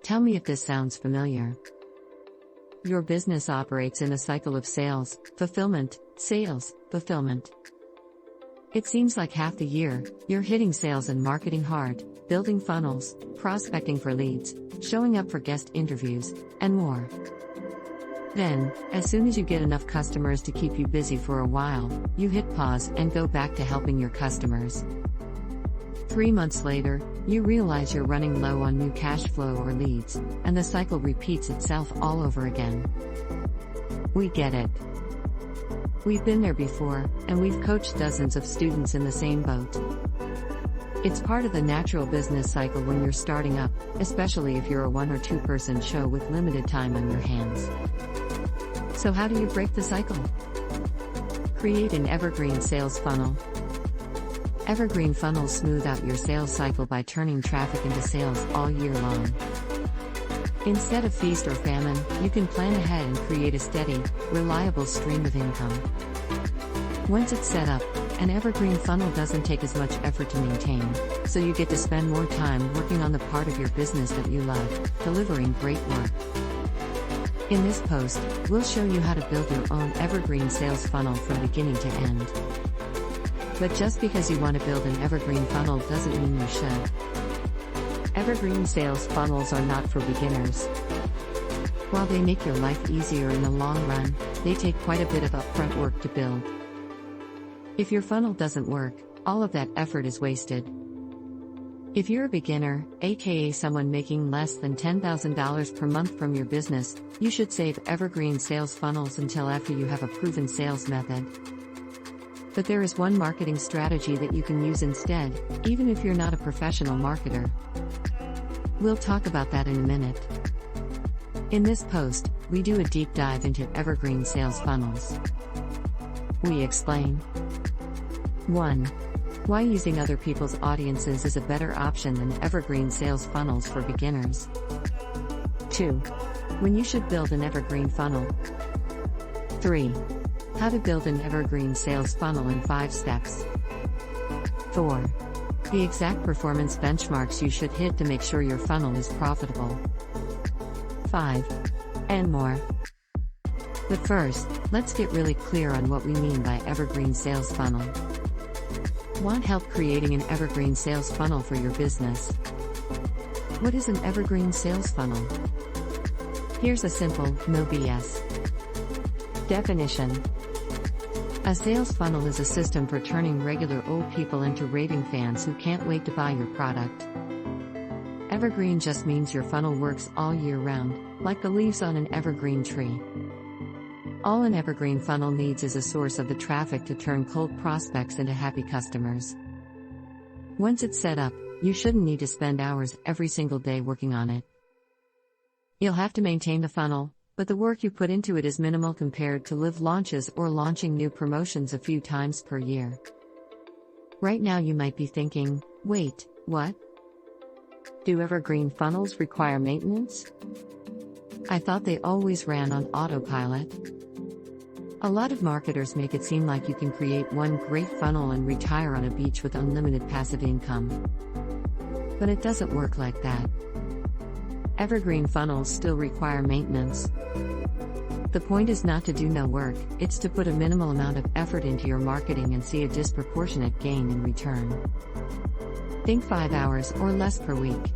Tell me if this sounds familiar. Your business operates in a cycle of sales, fulfillment, sales, fulfillment. It seems like half the year, you're hitting sales and marketing hard, building funnels, prospecting for leads, showing up for guest interviews, and more. Then, as soon as you get enough customers to keep you busy for a while, you hit pause and go back to helping your customers. 3 months later, you realize you're running low on new cash flow or leads, and the cycle repeats itself all over again. We get it. We've been there before, and we've coached dozens of students in the same boat. It's part of the natural business cycle when you're starting up, especially if you're a 1 or 2 person show with limited time on your hands. So how do you break the cycle? Create an evergreen sales funnel. Evergreen funnels smooth out your sales cycle by turning traffic into sales all year long. Instead of feast or famine, you can plan ahead and create a steady, reliable stream of income. Once it's set up, an evergreen funnel doesn't take as much effort to maintain, so you get to spend more time working on the part of your business that you love, delivering great work. In this post, we'll show you how to build your own evergreen sales funnel from beginning to end. But just because you want to build an evergreen funnel doesn't mean you should. Evergreen sales funnels are not for beginners. While they make your life easier in the long run, they take quite a bit of upfront work to build. If your funnel doesn't work, all of that effort is wasted. If you're a beginner, aka someone making less than $10,000 per month from your business, you should save evergreen sales funnels until after you have a proven sales method. But there is one marketing strategy that you can use instead, even if you're not a professional marketer. We'll talk about that in a minute. In this post, we do a deep dive into evergreen sales funnels. We explain 1. Why using other people's audiences is a better option than evergreen sales funnels for beginners. 2. When you should build an evergreen funnel. 3. How to build an evergreen sales funnel in 5 steps. 4. The exact performance benchmarks you should hit to make sure your funnel is profitable. 5. And more. But first, let's get really clear on what we mean by evergreen sales funnel. Want help creating an evergreen sales funnel for your business? What is an evergreen sales funnel? Here's a simple, no BS definition. A sales funnel is a system for turning regular old people into raving fans who can't wait to buy your product. Evergreen just means your funnel works all year round, like the leaves on an evergreen tree. All an evergreen funnel needs is a source of the traffic to turn cold prospects into happy customers. Once it's set up, you shouldn't need to spend hours every single day working on it. You'll have to maintain the funnel, but the work you put into it is minimal compared to live launches or launching new promotions a few times per year. Right now you might be thinking, wait, what? Do evergreen funnels require maintenance? I thought they always ran on autopilot. A lot of marketers make it seem like you can create one great funnel and retire on a beach with unlimited passive income. But it doesn't work like that. Evergreen funnels still require maintenance. The point is not to do no work, it's to put a minimal amount of effort into your marketing and see a disproportionate gain in return. Think 5 hours or less per week.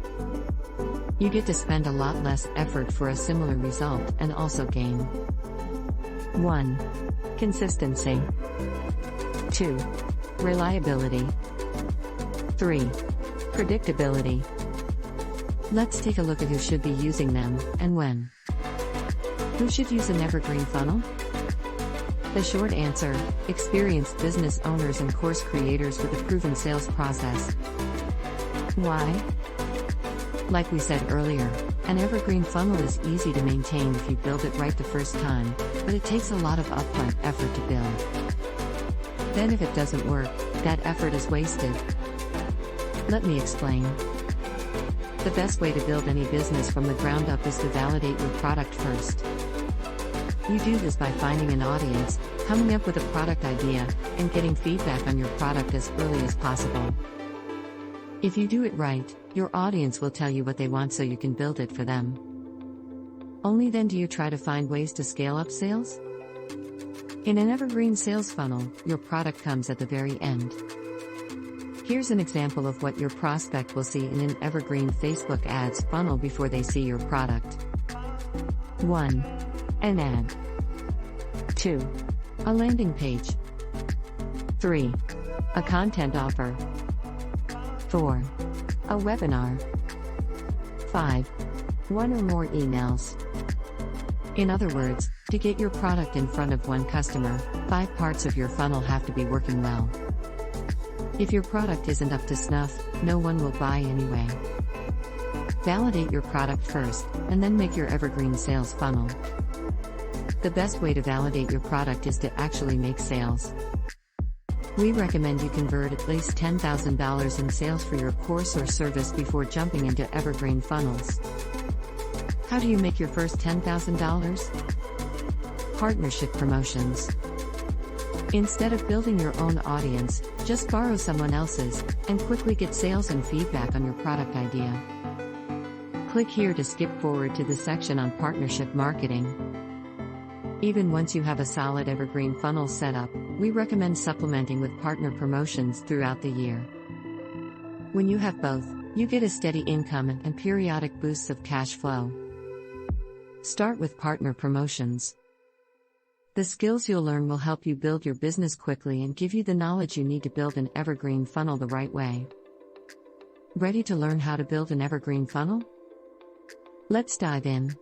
You get to spend a lot less effort for a similar result and also gain 1. Consistency. 2. Reliability. 3. Predictability. Let's take a look at who should be using them, and when. Who should use an evergreen funnel? The short answer: experienced business owners and course creators with a proven sales process. Why? Like we said earlier, an evergreen funnel is easy to maintain if you build it right the first time, but it takes a lot of upfront effort to build. Then if it doesn't work, that effort is wasted. Let me explain. The best way to build any business from the ground up is to validate your product first. You do this by finding an audience, coming up with a product idea, and getting feedback on your product as early as possible. If you do it right, your audience will tell you what they want so you can build it for them. Only then do you try to find ways to scale up sales. In an evergreen sales funnel, your product comes at the very end. Here's an example of what your prospect will see in an evergreen Facebook ads funnel before they see your product. 1. An ad. 2. A landing page. 3. A content offer. 4. A webinar. 5. One or more emails. In other words, to get your product in front of one customer, 5 parts of your funnel have to be working well. If your product isn't up to snuff, no one will buy anyway. Validate your product first, and then make your evergreen sales funnel. The best way to validate your product is to actually make sales. We recommend you convert at least $10,000 in sales for your course or service before jumping into evergreen funnels. How do you make your first $10,000? Partnership promotions. Instead of building your own audience, just borrow someone else's, and quickly get sales and feedback on your product idea. Click here to skip forward to the section on partnership marketing. Even once you have a solid evergreen funnel set up, we recommend supplementing with partner promotions throughout the year. When you have both, you get a steady income and periodic boosts of cash flow. Start with partner promotions. The skills you'll learn will help you build your business quickly and give you the knowledge you need to build an evergreen funnel the right way. Ready to learn how to build an evergreen funnel? Let's dive in.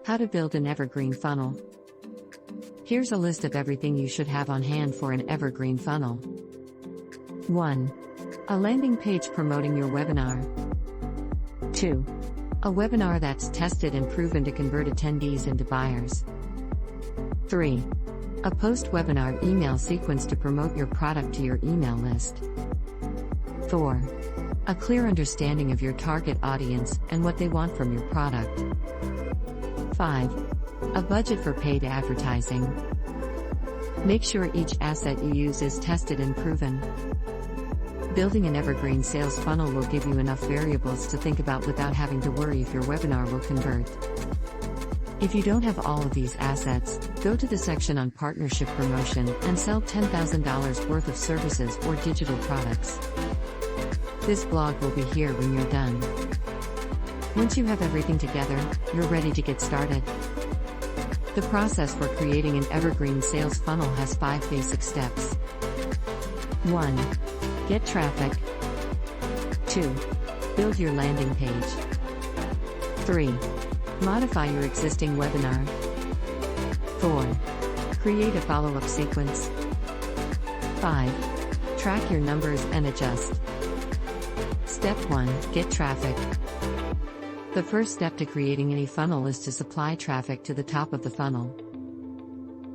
How to build an evergreen funnel. Here's a list of everything you should have on hand for an evergreen funnel. 1. A landing page promoting your webinar. 2. A webinar that's tested and proven to convert attendees into buyers. 3. A post-webinar email sequence to promote your product to your email list. 4. A clear understanding of your target audience and what they want from your product. 5. A budget for paid advertising. Make sure each asset you use is tested and proven. Building an evergreen sales funnel will give you enough variables to think about without having to worry if your webinar will convert. If you don't have all of these assets, go to the section on partnership promotion and sell $10,000 worth of services or digital products. This blog will be here when you're done. Once you have everything together, you're ready to get started. The process for creating an evergreen sales funnel has 5 basic steps. 1. Get traffic. 2. Build your landing page. 3. Modify your existing webinar. 4. Create a follow-up sequence. 5. Track your numbers and adjust. Step 1. Get traffic. The first step to creating any funnel is to supply traffic to the top of the funnel.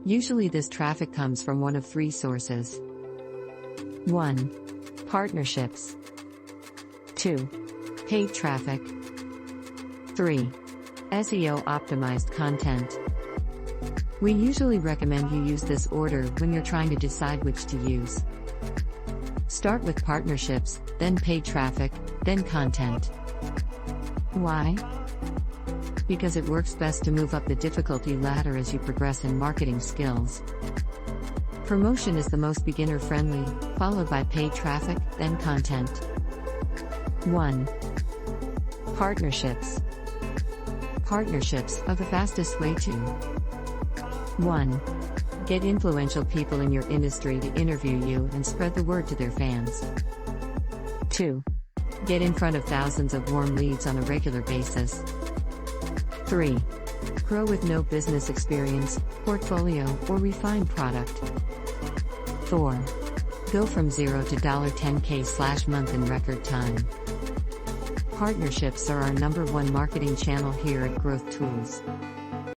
Usually this traffic comes from one of 3 sources. 1. Partnerships. 2. Paid traffic. 3. SEO optimized content. We usually recommend you use this order when you're trying to decide which to use. Start with partnerships, then paid traffic, then content. Why? Because it works best to move up the difficulty ladder as you progress in marketing skills. Promotion is the most beginner-friendly, followed by paid traffic, then content. 1. Partnerships. Partnerships are the fastest way to 1. Get influential people in your industry to interview you and spread the word to their fans. 2. Get in front of thousands of warm leads on a regular basis. 3. Grow with no business experience, portfolio, or refined product. 4. Go from 0 to $10K/month in record time. Partnerships are our #1 marketing channel here at Growth Tools.